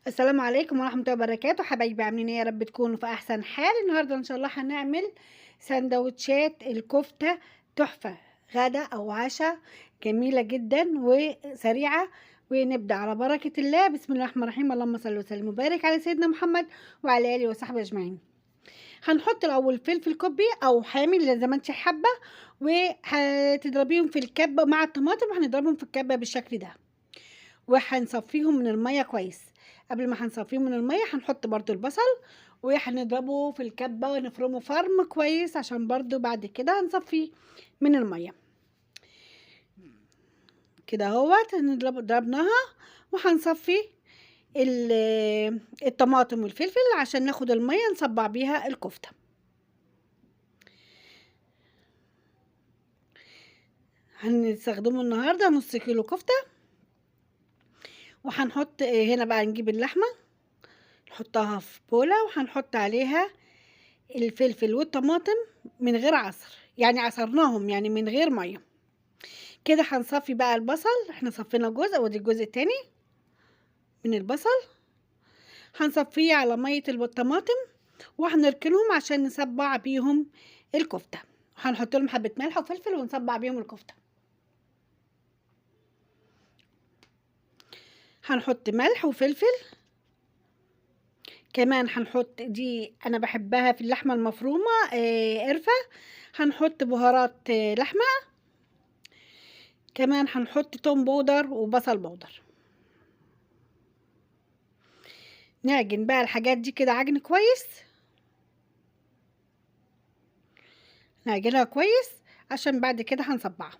السلام عليكم ورحمة الله وبركاته، حبايبي عاملين ايه؟ يا رب تكونوا في احسن حال. النهارده ان شاء الله هنعمل سندوتشات الكفتة تحفة، غدا او عشاء، جميلة جدا وسريعة. ونبدأ على بركة الله. بسم الله الرحمن الرحيم، اللهم صل وسلم وبارك على سيدنا محمد وعلى اله وصحبه اجمعين. هنحط الاول فلفل كوبي او حامي زي ما انت حابة، وهتضربيهم في الكبة مع الطماطم، وهنضربهم في الكبة بالشكل ده، وهنصفيهم من المية كويس. قبل ما هنصفيهم من المية هنحط برضو البصل، وهنضربه في الكبة ونفرمه فرم كويس، عشان برضو بعد كده هنصفيه من المية. كده اهوت ضربناها، وهنصفي الطماطم والفلفل عشان ناخد المية نصبع بيها الكفتة. هنستخدمه النهاردة نص كيلو كفتة. وهنحط هنا بقى، نجيب اللحمة نحطها في بولة، وهنحط عليها الفلفل والطماطم من غير عصر، يعني عصرناهم يعني من غير ميه. كده هنصفي بقى البصل، احنا صفينا جزء ودي الجزء التاني من البصل. هنصفيه على ميه الطماطم، وهنركنهم عشان نصبع بيهم الكفته. هنحط لهم حبه ملح وفلفل ونصبع بيهم الكفته. هنحط ملح وفلفل كمان. هنحط دي انا بحبها في اللحمه المفرومه، قرفه. هنحط بهارات لحمه كمان. هنحط توم بودر وبصل بودر. نعجن بقى الحاجات دي كده عجن كويس، نعجنها كويس عشان بعد كده هنصبعها.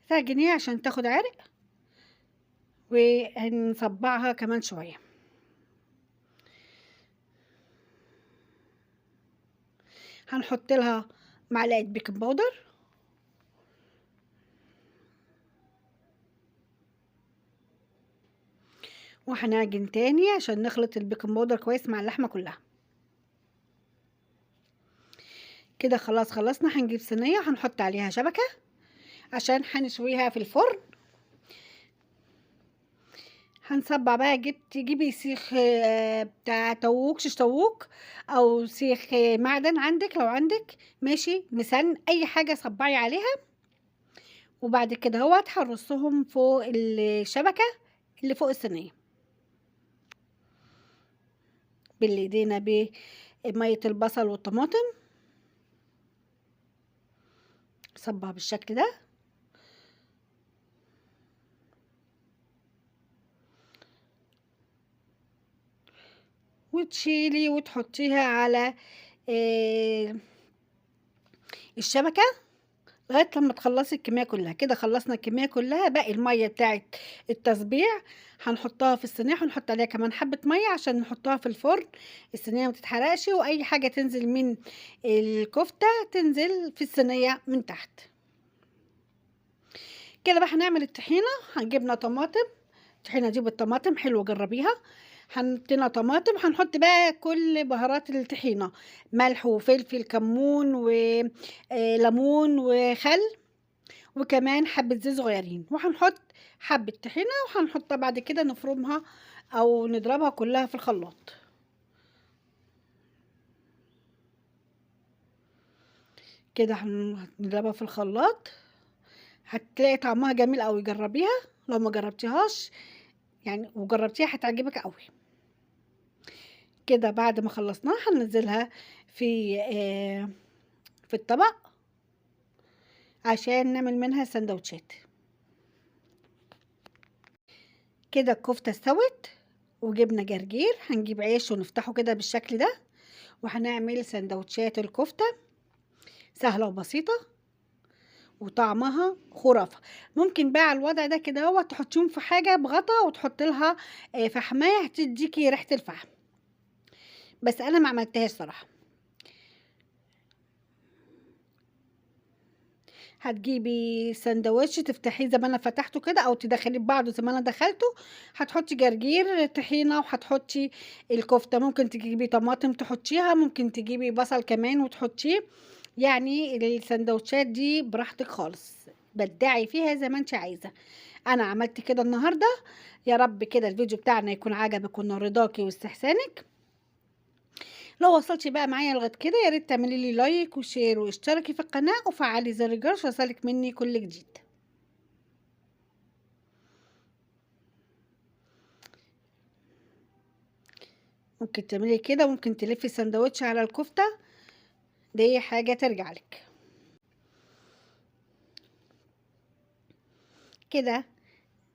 تعجنيها عشان تاخد عرق، وهنصبعها كمان شوية. هنحط لها معلقة بيكنج باودر، وهنعجن تاني عشان نخلط البيكنج باودر كويس مع اللحمة كلها. كده خلاص خلصنا. هنجيب صينية هنحط عليها شبكة عشان هنشويها في الفرن. هنصبع بقى. تجيبي سيخ بتاع تاووك، شيش تاووك، او سيخ معدن عندك، لو عندك ماشي، مسن اي حاجة صبعي عليها. وبعد كده هو هنرصهم فوق الشبكة اللي فوق الصينية باللي ايدينا بمية البصل والطماطم. صبها بالشكل ده، وتشيلي وتحطيها على آه، الشبكة لغاية لما تخلصي الكمية كلها. كده خلصنا الكمية كلها. باقي المية بتاعت التصبيع هنحطها في الصينية، هنحط عليها كمان حبة مية عشان نحطها في الفرن. الصينية ما تتحرقش، واي حاجة تنزل من الكفتة تنزل في الصينية من تحت. كده بقى هنعمل الطحينة. هنجيبنا طماطم، الطحينة دي بالطماطم حلوة، جربيها. هنحطنا طماطم، هنحط بقى كل بهارات الطحينة: ملح وفلفل كمون وليمون وخل، وكمان حبة زيت صغيرين. وهنحط حبة طحينة، وهنحطها بعد كده نفرمها او نضربها كلها في الخلاط. كده هنضربها في الخلاط، هتلاقي طعمها جميل قوي. جربيها لو ما جربتيهاش يعني، وجربتيها هتعجبك قوي. كده بعد ما خلصناها هننزلها في الطبق عشان نعمل منها سندوتشات. كده الكفتة استوت وجبنا جرجير. هنجيب عيش ونفتحه كده بالشكل ده، وهنعمل سندوتشات الكفتة سهلة وبسيطة وطعمها خرافة. ممكن بقى على الوضع ده كده هو تحطيهم في حاجة بغطا، وتحط لها فحماية هتديكي ريحة الفحم، بس انا ما عملتهاش صراحة. هتجيبي سندوتش تفتحيه زي ما انا فتحته كده، او تدخليه ببعضه زي ما انا دخلته. هتحطي جرجير طحينه، وهتحطي الكفته. ممكن تجيبي طماطم تحطيها، ممكن تجيبي بصل كمان وتحطيه. يعني السندوتشات دي براحتك خالص، بدعي فيها زي ما انت عايزه. انا عملت كده النهارده. يا رب كده الفيديو بتاعنا يكون عجبك ونال رضاكي واستحسانك. لو وصلتي بقى معايا لغايه كده يا ريت تعملي لي لايك وشير واشتركي في القناه وفعلي زر الجرس يوصلك مني كل جديد. ممكن تعملي كده، ممكن تلفي السندوتش على الكفته، دي حاجه ترجع لك. كده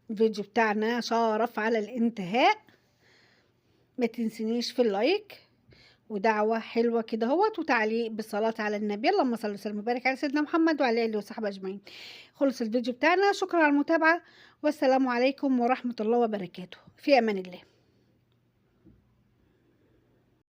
الفيديو بتاعنا شرف على الانتهاء. ما تنسينيش في اللايك ودعوة حلوة كده اهوت وتعليق بالصلاة على النبي، اللهم صل وسلم وبارك على سيدنا محمد وعلى آله وصحبه أجمعين. خلص الفيديو بتاعنا، شكرا على المتابعة والسلام عليكم ورحمة الله وبركاته، في أمان الله.